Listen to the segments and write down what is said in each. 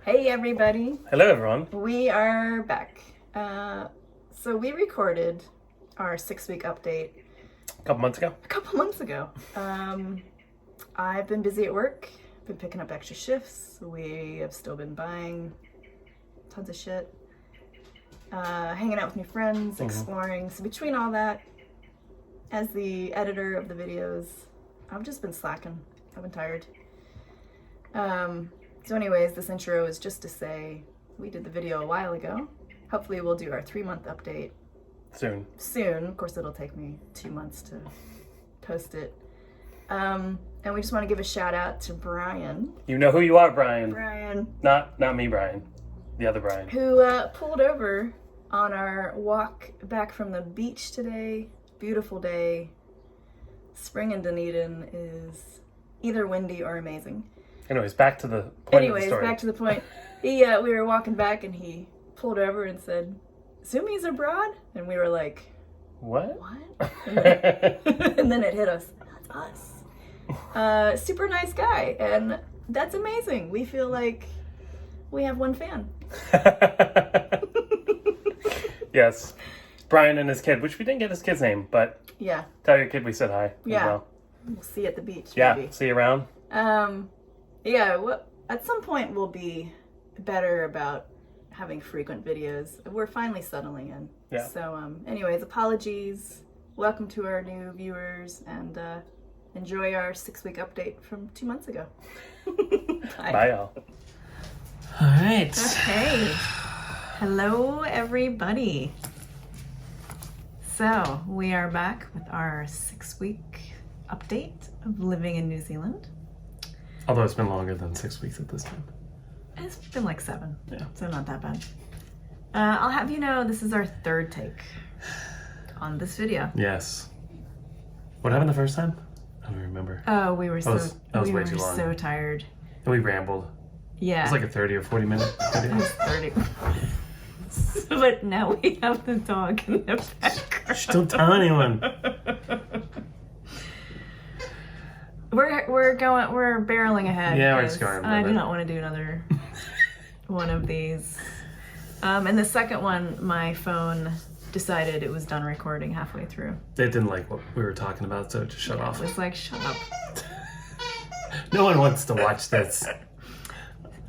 Hey everybody. Hello everyone. We are back. So we recorded our 6-week update A couple months ago. I've been busy at work, been picking up extra shifts. We have still been buying tons of shit, hanging out with new friends, exploring. So between all that, as the editor of the videos, I've just been slacking. I've been tired. So anyways, this intro is just to say we did the video a while ago. Hopefully we'll do our 3-month update soon. Of course, it'll take me 2 months to post it. And we just want to give a shout out to Brian. You know who you are, Brian. Brian. Not me, Brian. The other Brian. Who pulled over on our walk back from the beach today. Beautiful day. Spring in Dunedin is either windy or amazing. Anyways, back to the point of the story. Back to the point. We were walking back and he pulled over and said, "Zoomey's abroad?" And we were like, What? And then it hit us. That's us. Super nice guy. And that's amazing. We feel like we have one fan. Yes. Brian and his kid, which we didn't get his kid's name, but yeah. Tell your kid we said hi. Yeah. As well. We'll see you at the beach. Yeah. Maybe. See you around. Yeah. Well, at some point we'll be better about having frequent videos. We're finally settling in. Yeah. So, anyways, apologies. Welcome to our new viewers, and enjoy our 6-week update from 2 months ago. Bye, y'all. All right. Okay. Hello, everybody. So, we are back with our 6-week update of living in New Zealand. Although it's been longer than 6 weeks at this time. It's been like 7, Yeah. so not that bad. I'll have you know, this is our 3rd take on this video. Yes. What happened the first time? I don't remember. Oh, we were That was way too long. so tired. And we rambled. Yeah. It was like a 30 or 40 minute video. It was 30. But now we have the dog in the background. Shh, don't tell anyone. We're barreling ahead. Yeah, we're just going. I do not want to do another one of these. And the second one, my phone decided it was done recording halfway through. They didn't like what we were talking about, so it just shut off. It was like, shut up. No one wants to watch this.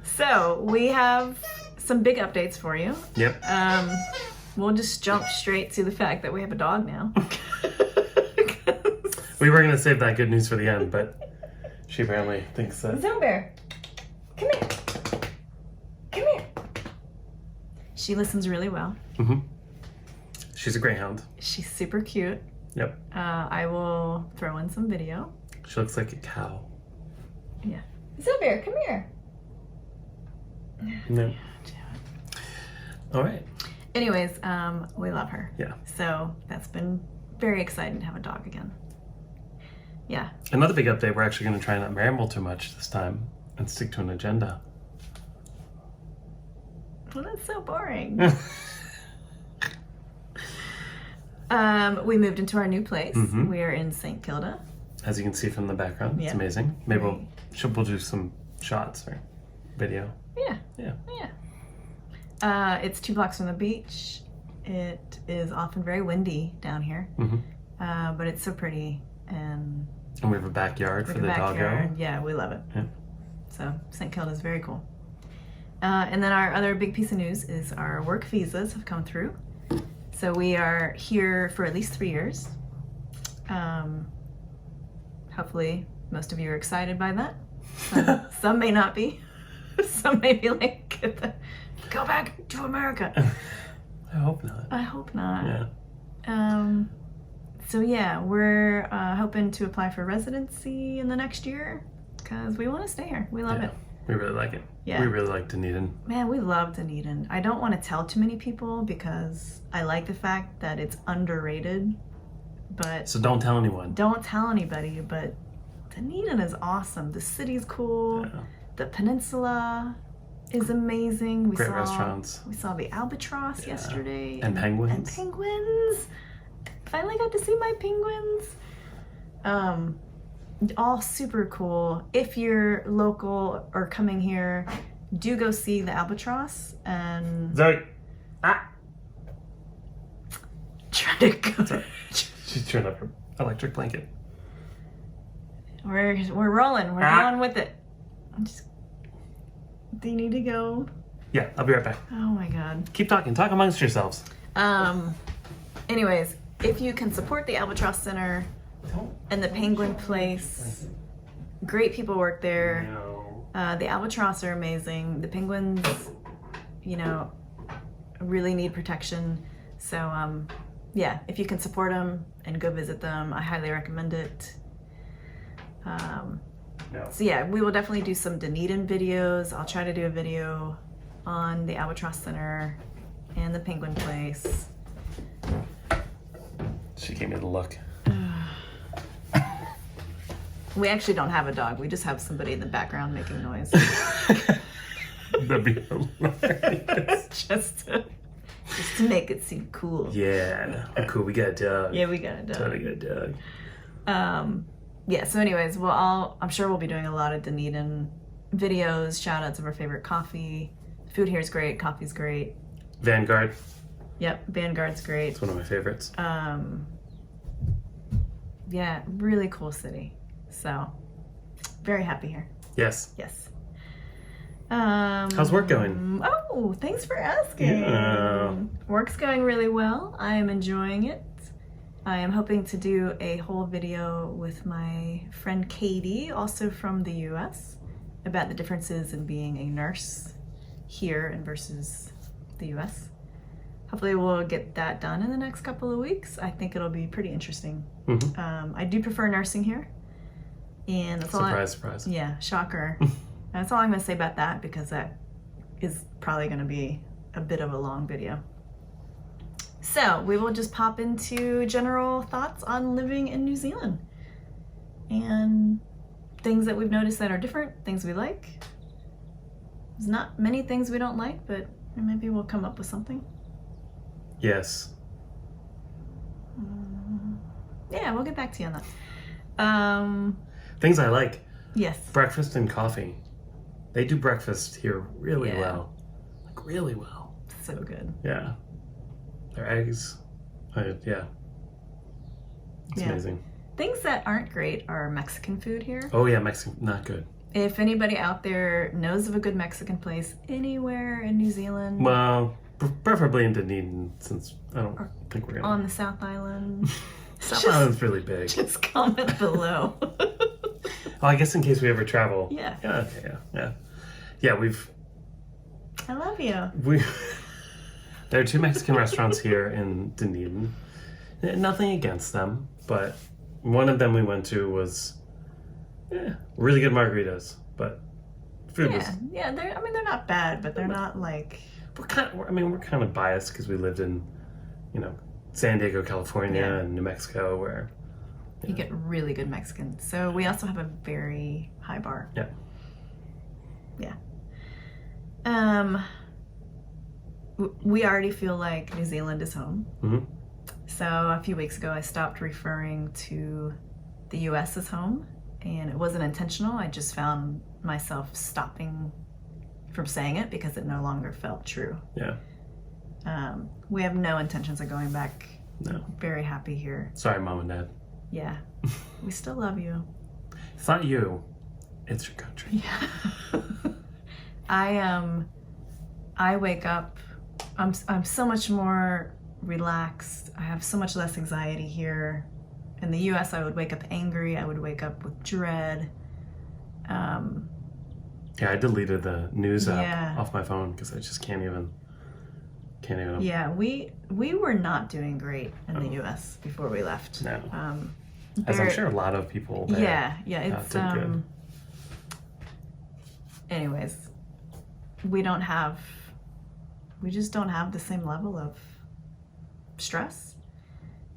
So we have some big updates for you. Yep. We'll just jump straight to the fact that we have a dog now. We were going to save that good news for the end, but she apparently thinks that. Zone Bear, come here. Come here. She listens really well. Mm-hmm. She's a greyhound. She's super cute. Yep. I will throw in some video. She looks like a cow. Yeah. Zone Bear, come here. No. All right. Anyways, we love her. Yeah. So that's been very exciting to have a dog again. Yeah. Another big update, we're actually going to try not ramble too much this time and stick to an agenda. Well, that's so boring. We moved into our new place. Mm-hmm. We are in St. Kilda. As you can see from the background, it's amazing. Maybe we'll do some shots or video. Yeah. Yeah. Yeah. It's 2 blocks from the beach. It is often very windy down here. Mm-hmm. But it's so pretty. And we have a backyard for the doggo. Yeah, we love it. Yeah. So St. Kilda is very cool. And then our other big piece of news is our work visas have come through. So we are here for at least 3 years. Hopefully most of you are excited by that. Some may not be. Some may be like, go back to America. I hope not. I hope not. Yeah. So yeah, we're hoping to apply for residency in the next year because we want to stay here. We love it. We really like it. Yeah. We really like Dunedin. Man, we love Dunedin. I don't want to tell too many people because I like the fact that it's underrated. But so don't tell anyone. Don't tell anybody, but Dunedin is awesome. The city's cool. Yeah. The peninsula is amazing. Great restaurants. We saw the albatross yesterday. And penguins. And penguins. Finally got to see my penguins. All super cool. If you're local or coming here, do go see the albatross and Zooey! Ah! try to go. Sorry. She's turned up her electric blanket. We're rolling. We're going with it. Do you need to go? Yeah, I'll be right back. Oh my god. Keep talking. Talk amongst yourselves. Anyways, if you can support the Albatross Center and the Penguin Place, great people work there. No. The albatross are amazing. The penguins, really need protection. So, yeah, if you can support them and go visit them, I highly recommend it. No. So yeah, we will definitely do some Dunedin videos. I'll try to do a video on the Albatross Center and the Penguin Place. She gave me the look. We actually don't have a dog. We just have somebody in the background making noise. That'd be hilarious. just to make it seem cool. Yeah. Oh, cool. We got a dog. Yeah, we got a dog. Totally got a dog. Yeah, so anyways, I'm sure we'll be doing a lot of Dunedin videos, shout outs of our favorite coffee. Food here is great, coffee's great. Vanguard. Yep, Vanguard's great. It's one of my favorites. Yeah, really cool city. So, very happy here. Yes. Yes. How's work going? Oh, thanks for asking. Yeah. Work's going really well. I am enjoying it. I am hoping to do a whole video with my friend Katie, also from the US, about the differences in being a nurse here and versus the US. Hopefully we'll get that done in the next couple of weeks. I think it'll be pretty interesting. Mm-hmm. I do prefer nursing here. And that's surprise. Yeah, shocker. That's all I'm going to say about that because that is probably going to be a bit of a long video. So we will just pop into general thoughts on living in New Zealand and things that we've noticed that are different, things we like. There's not many things we don't like, but maybe we'll come up with something. Yes. Yeah, we'll get back to you on that. Things I like. Yes. Breakfast and coffee. They do breakfast here really Yeah. well. Like really well. So good. Yeah. Their eggs. Yeah. It's amazing. Things that aren't great are Mexican food here. Oh yeah, Mexican, not good. If anybody out there knows of a good Mexican place anywhere in New Zealand, Well, preferably in Dunedin, since I don't think we're gonna. on the South Island, South Island's really big. just comment below. Well, I guess in case we ever travel. Yeah. Yeah. Okay. Yeah. I love you. There are 2 Mexican restaurants here in Dunedin. Nothing against them, but one of them we went to was really good margaritas, but food was. Yeah. They're not bad, but they're not like. We're kind of biased because we lived in, San Diego, California, and New Mexico, where you get really good Mexican. So we also have a very high bar. Yeah. We already feel like New Zealand is home. Mm-hmm. So a few weeks ago, I stopped referring to the US as home, and it wasn't intentional. I just found myself stopping from saying it because it no longer felt true. Yeah. We have no intentions of going back. No. Very happy here. Sorry, Mom and Dad. Yeah. We still love you. It's not you. It's your country. Yeah. I wake up, I'm so much more relaxed. I have so much less anxiety here. In the US, I would wake up angry. I would wake up with dread. Yeah, I deleted the news app off my phone because I just can't even. Yeah, we were not doing great in the US before we left. No. As I'm sure a lot of people there. Yeah, it's did good. Anyways, we just don't have the same level of stress,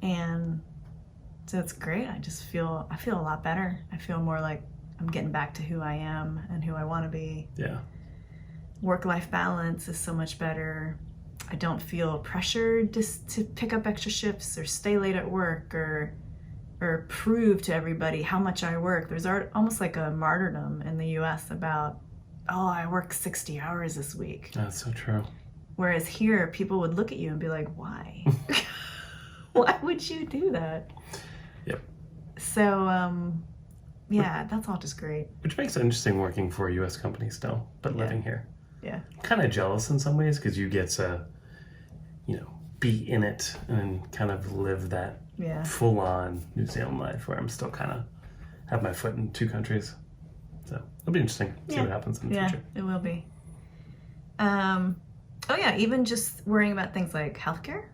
and so it's great. I feel a lot better. I feel more like I'm getting back to who I am and who I want to be. Yeah. Work-life balance is so much better. I don't feel pressured just to pick up extra shifts or stay late at work or prove to everybody how much I work. There's almost like a martyrdom in the US about oh, I work 60 hours this week. That's so true. Whereas here, people would look at you and be like, why? Why would you do that? Yep. So, yeah, that's all just great. Which makes it interesting working for a U.S. company still, but living here. Yeah. I'm kind of jealous in some ways because you get to, be in it and kind of live that full-on New Zealand life where I'm still kind of have my foot in two countries. So it'll be interesting to see what happens in the future. Yeah, it will be. Oh yeah, even just worrying about things like healthcare.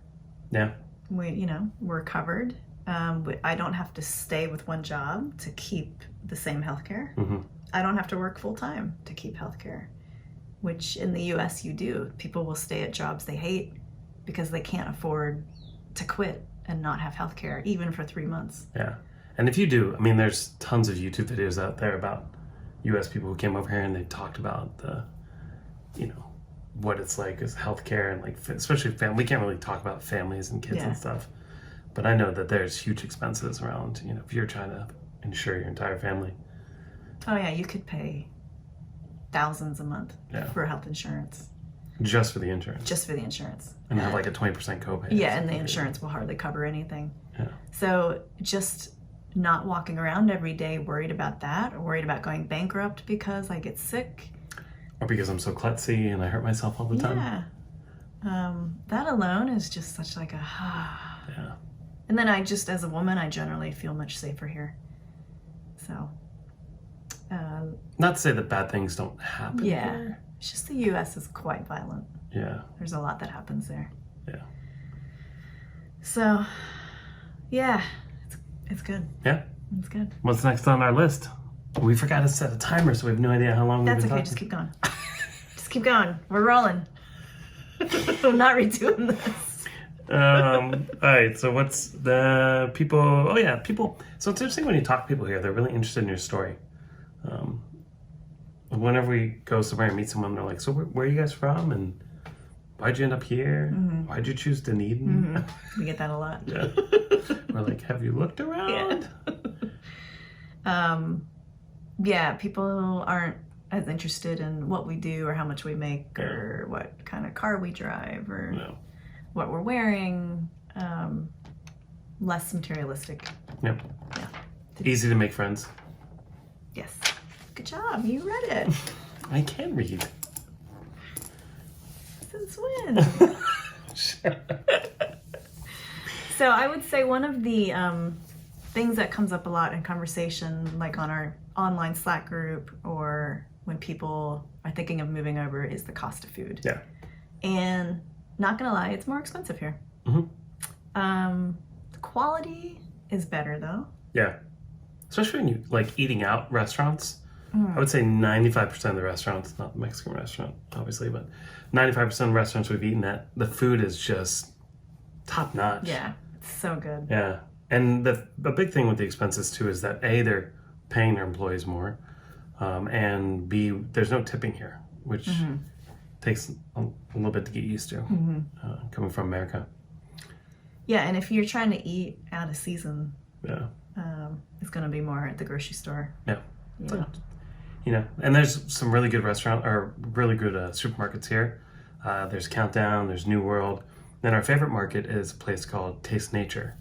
Yeah. We're covered. I don't have to stay with one job to keep the same healthcare. Mm-hmm. I don't have to work full-time to keep healthcare, which in the U.S. you do. People will stay at jobs they hate because they can't afford to quit and not have healthcare, even for 3 months. Yeah. And if you do, I mean, there's tons of YouTube videos out there about U.S. people who came over here and they talked about the, what it's like as healthcare and like, especially family. We can't really talk about families and kids and stuff, but I know that there's huge expenses around, if you're trying to insure your entire family. Oh yeah, you could pay thousands a month for health insurance. Just for the insurance. Just for the insurance. And have like a 20% copay. Yeah, and the insurance will hardly cover anything. Yeah. So just not walking around every day worried about that, or worried about going bankrupt because I get sick. Or because I'm so klutzy and I hurt myself all the time. Yeah. That alone is just such like a yeah. And then as a woman, I generally feel much safer here. So. Not to say that bad things don't happen here. It's just the U.S. is quite violent. Yeah. There's a lot that happens there. Yeah. So, yeah, it's good. Yeah. It's good. What's next on our list? We forgot to set a timer, so we have no idea how long we've been talking. Just keep going. Just keep going. We're rolling. I'm not redoing this. All right, so what's the people... Oh, yeah, people... So it's interesting when you talk to people here. They're really interested in your story. Whenever we go somewhere and meet someone, they're like, so where are you guys from? And why'd you end up here? Mm-hmm. Why'd you choose Dunedin? Mm-hmm. We get that a lot. Yeah. We're like, have you looked around? Yeah, people aren't as interested in what we do or how much we make or what kind of car we drive or what we're wearing. Less materialistic. Yep. Yeah. Easy to make friends. Yes. Good job. You read it. I can read. Since when? So I would say one of the things that comes up a lot in conversation, like on our online Slack group or when people are thinking of moving over, is the cost of food. Yeah. And not gonna lie, it's more expensive here. Mm-hmm. The quality is better though. Yeah. Especially when you like eating out restaurants. I would say 95% of the restaurants, not the Mexican restaurant, obviously, but 95% of the restaurants we've eaten at, the food is just top notch. Yeah, it's so good. Yeah. And the big thing with the expenses too is that A, they're paying their employees more, and B, there's no tipping here, which takes a little bit to get used to, coming from America. Yeah, and if you're trying to eat out of season, it's going to be more at the grocery store. Yeah. And there's some really good supermarkets here. There's Countdown, there's New World. And our favorite market is a place called Taste Nature.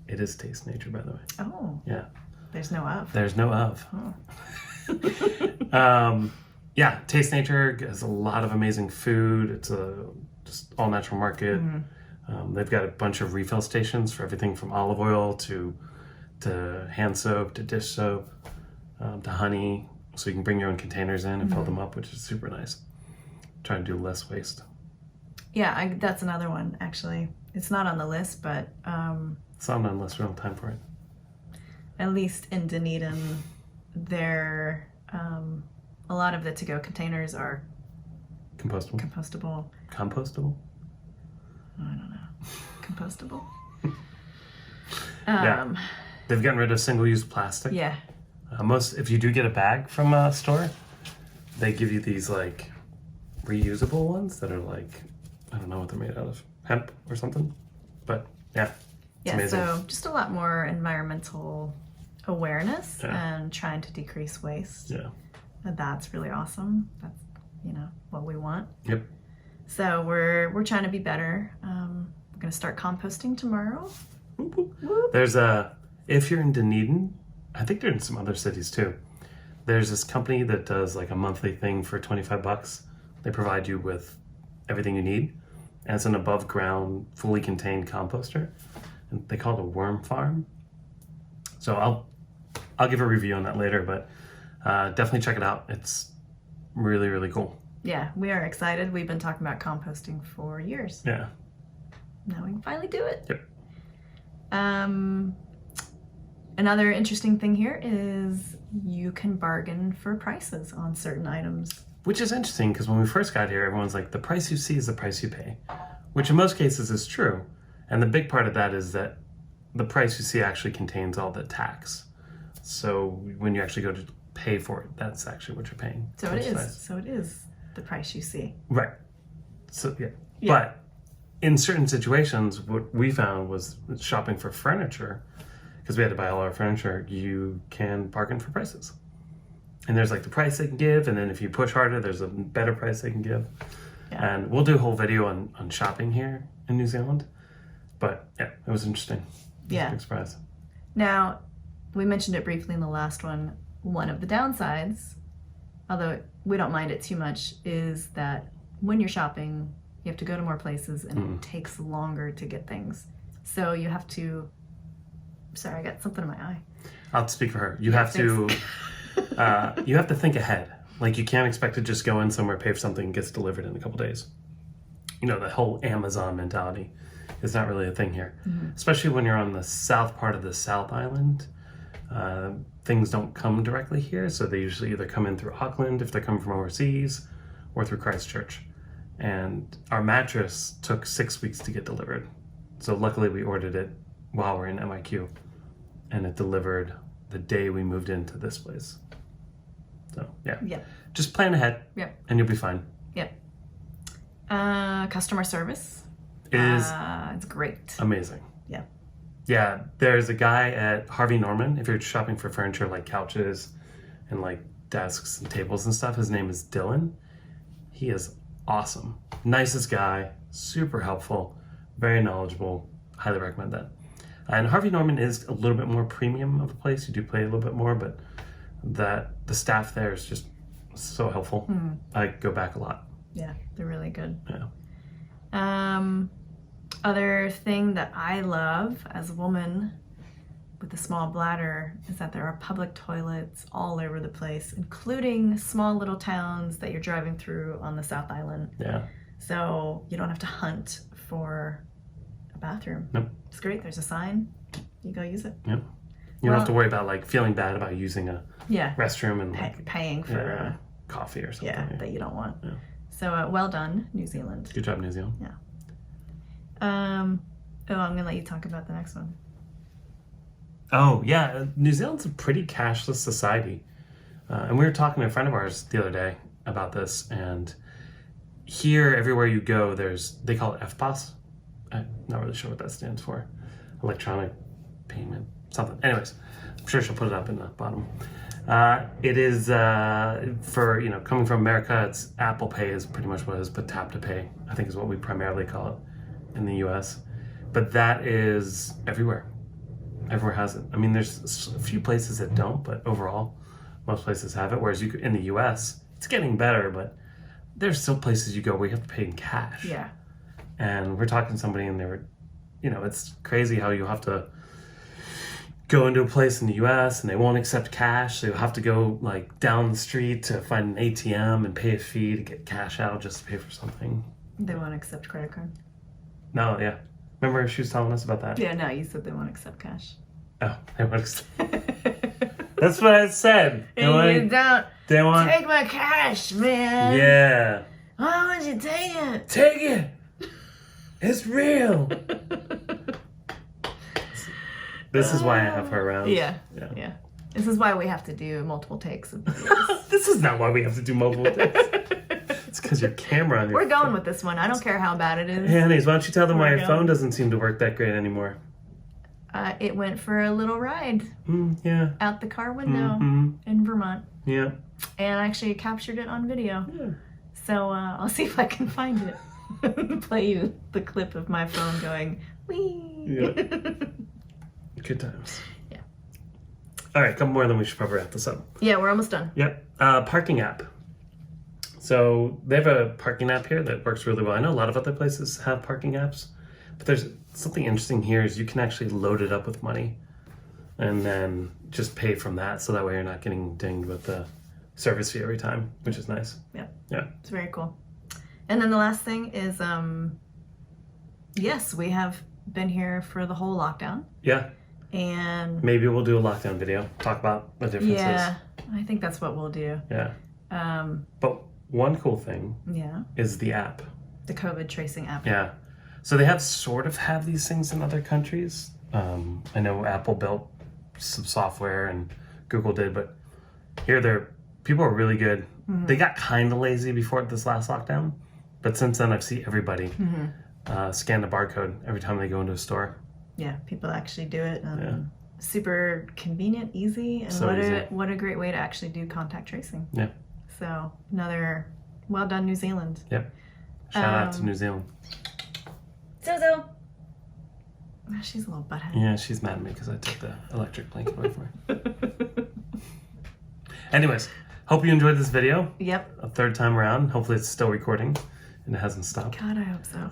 It is Taste Nature, by the way. Oh. Yeah. There's no of. There's no of. Oh. Yeah, Taste Nature has a lot of amazing food. It's a just all natural market. They've got a bunch of refill stations for everything from olive oil to hand soap to dish soap to honey. So you can bring your own containers in and fill them up, which is super nice. Trying to do less waste. Yeah, that's another one, actually. It's not on the list, but... it's not on the list. We don't have time for it. At least in Dunedin, a lot of the to-go containers are... Compostable? Compostable? I don't know. Compostable? Yeah. They've gotten rid of single-use plastic. Yeah. If you do get a bag from a store, they give you these like reusable ones that are like, I don't know what they're made out of, hemp or something. But it's amazing. So just a lot more environmental awareness and trying to decrease waste. Yeah. That's really awesome. That's, what we want. Yep. So we're trying to be better. We're going to start composting tomorrow. Whoop, whoop. There's if you're in Dunedin, I think they're in some other cities too. There's this company that does like a monthly thing for $25. They provide you with everything you need. And it's an above ground, fully contained composter. And they call it a worm farm. So I'll give a review on that later, but definitely check it out. It's really, really cool. Yeah, we are excited. We've been talking about composting for years. Yeah. Now we can finally do it. Yep. Another interesting thing here is you can bargain for prices on certain items. Which is interesting because when we first got here, everyone's like, the price you see is the price you pay, which in most cases is true. And the big part of that is that the price you see actually contains all the tax. So when you actually go to pay for it, that's actually what you're paying. So it is. Nice. So it is the price you see. Right. So yeah. But in certain situations, what we found was shopping for furniture, because we had to buy all our furniture, you can bargain for prices. And there's like the price they can give, and then if you push harder, there's a better price they can give. Yeah. And we'll do a whole video on shopping here in New Zealand. But yeah, it was interesting. Yeah. Big surprise. Now, we mentioned it briefly in the last one. One of the downsides, although we don't mind it too much, is that when you're shopping, you have to go to more places and it takes longer to get things. So you have to... Sorry, I got something in my eye. I'll speak for her. You have to think ahead. Like, you can't expect to just go in somewhere, pay for something, and gets delivered in a couple days. The whole Amazon mentality is not really a thing here. Mm-hmm. Especially when you're on the south part of the South Island. Things don't come directly here, so they usually either come in through Auckland if they're coming from overseas, or through Christchurch. And our mattress took 6 weeks to get delivered. So luckily we ordered it while we're in MIQ, and it delivered the day we moved into this place. So yeah. Just plan ahead. Yep. And you'll be fine. Yep. Customer service is it's great. Amazing. Yeah. Yeah, there's a guy at Harvey Norman, if you're shopping for furniture like couches and like desks and tables and stuff. His name is Dylan. He is awesome. Nicest guy, super helpful, very knowledgeable. Highly recommend that. And Harvey Norman is a little bit more premium of a place. You do pay a little bit more, but the staff there is just so helpful. Mm. I go back a lot. Yeah, they're really good. Yeah. Other thing that I love as a woman with a small bladder is that there are public toilets all over the place, including small little towns that you're driving through on the South Island. Yeah. So you don't have to hunt for a bathroom. Nope. It's great. There's a sign. You go use it. Yep. You don't have to worry about like feeling bad about using a restroom and like, paying for coffee or something. Yeah, that you don't want. Yeah. So well done, New Zealand. Good job, New Zealand. Yeah. I'm gonna let you talk about the next one. Oh yeah, New Zealand's a pretty cashless society, and we were talking to a friend of ours the other day about this. And here, everywhere you go, they call it FPOS. I'm not really sure what that stands for. Electronic payment something. Anyways, I'm sure she'll put it up in the bottom. It is for coming from America, it's Apple Pay is pretty much what it is, but Tap to Pay I think is what we primarily call it in the US. But that is everywhere. Everywhere has it. I mean, there's a few places that don't, but overall, most places have it. Whereas in the US, it's getting better, but there's still places you go where you have to pay in cash. Yeah. And we're talking to somebody, and they were, it's crazy how you have to go into a place in the US and they won't accept cash, so you'll have to go like down the street to find an ATM and pay a fee to get cash out just to pay for something. They won't accept credit card. No, yeah. Remember she was telling us about that? Yeah, no, you said they won't accept cash. Oh, they won't accept. That's what I said. They don't take my cash, man. Yeah. Why would you take it? Take it. It's real. This is why I have her around. Yeah. This is why we have to do multiple takes of videos. This is not why we have to do multiple takes. It's because your camera on your We're going with this one. I don't care how bad it is. Hey, honeys, why don't you tell them why your phone doesn't seem to work that great anymore? It went for a little ride Yeah. out the car window in Vermont. Yeah. And I actually captured it on video. Yeah. So I'll see if I can find it. Play you the clip of my phone going, wee. Yeah. Good times. Yeah. All right, a couple more, then we should probably wrap this up. Yeah, we're almost done. Yep. Parking app. So they have a parking app here that works really well. I know a lot of other places have parking apps, but there's something interesting here is you can actually load it up with money and then just pay from that. So that way you're not getting dinged with the service fee every time, which is nice. Yeah. Yeah. It's very cool. And then the last thing is, yes, we have been here for the whole lockdown. Yeah. And maybe we'll do a lockdown video, talk about the differences. yeah, I think that's what we'll do. Yeah. But one cool thing is the app. The COVID tracing app. Yeah. So they have these things in other countries. I know Apple built some software and Google did, but here people are really good. They got kind of lazy before this last lockdown, but since then I've seen everybody scan the barcode every time they go into a store. Yeah, people actually do it. Super convenient, easy, and what a great way to actually do contact tracing. Yeah. So another well done, New Zealand. Yep. Shout out to New Zealand. Zozo. Oh, she's a little butthead. Yeah, she's mad at me because I took the electric blanket away from her. Anyways, hope you enjoyed this video. Yep. A third time around. Hopefully it's still recording and it hasn't stopped. God, I hope so.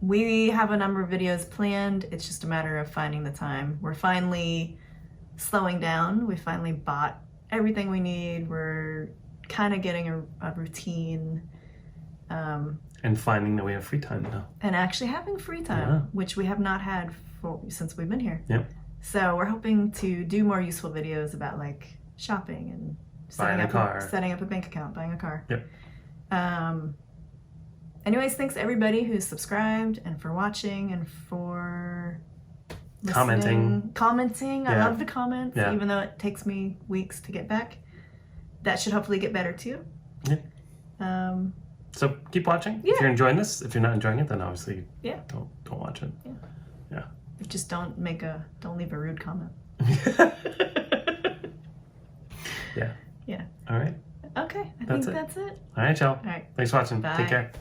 We have a number of videos planned. It's just a matter of finding the time. We're finally slowing down. We finally bought everything we need. We're kind of getting a routine. And finding that we have free time now. And actually having free time, which we have not had since we've been here. Yep. So we're hoping to do more useful videos about like shopping and setting up a bank account, buying a car. Yep. Anyways, thanks to everybody who's subscribed and for watching and for listening. Commenting. Yeah. I love the comments, Yeah. even though it takes me weeks to get back. That should hopefully get better too. Yeah. So keep watching. Yeah. If you're enjoying this, if you're not enjoying it, then obviously don't watch it. Yeah. Yeah. Just don't leave a rude comment. Yeah. Yeah. All right. Okay. I think that's it. All right, y'all. All right. Thanks for watching. Bye. Take care.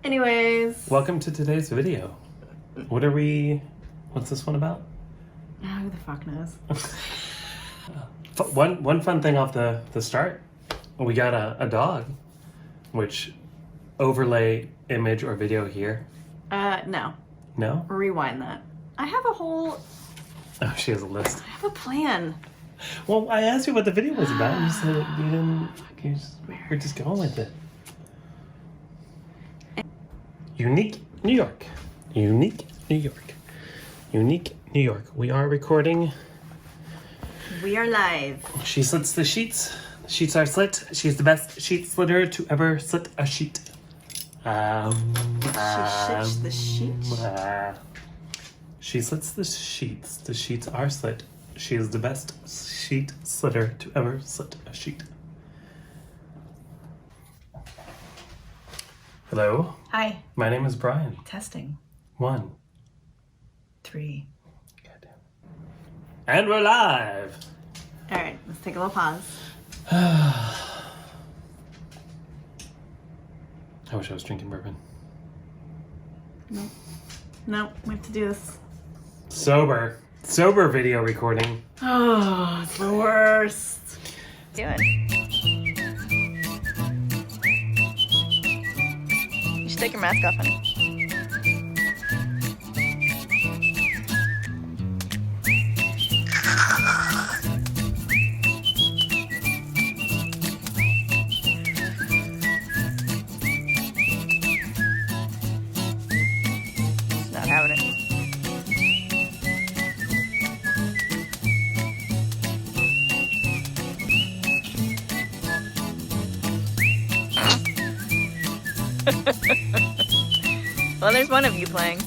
Anyways. Welcome to today's video. What's this one about? Oh, who the fuck knows? One fun thing off the start, we got a dog, which overlay image or video here. No. No? Rewind that. I have a whole... Oh, she has a list. I have a plan. Well, I asked you what the video was about, and you said you didn't... We're just going with it. Unique New York. Unique New York. Unique New York. We are recording. We are live. She slits the sheets. The sheets are slit. She's the best sheet slitter to ever slit a sheet. She shits the sheet? She slits the sheets. The sheets are slit. She is the best sheet slitter to ever slit a sheet. Hello. Hi. My name is Brian. Testing. 1, 3. Goddamn. And we're live. All right, let's take a little pause. I wish I was drinking bourbon. Nope, we have to do this. Sober video recording. Oh, it's the worst. Do it. You should take your mask off, honey. Not having it. Well, there's one of you playing.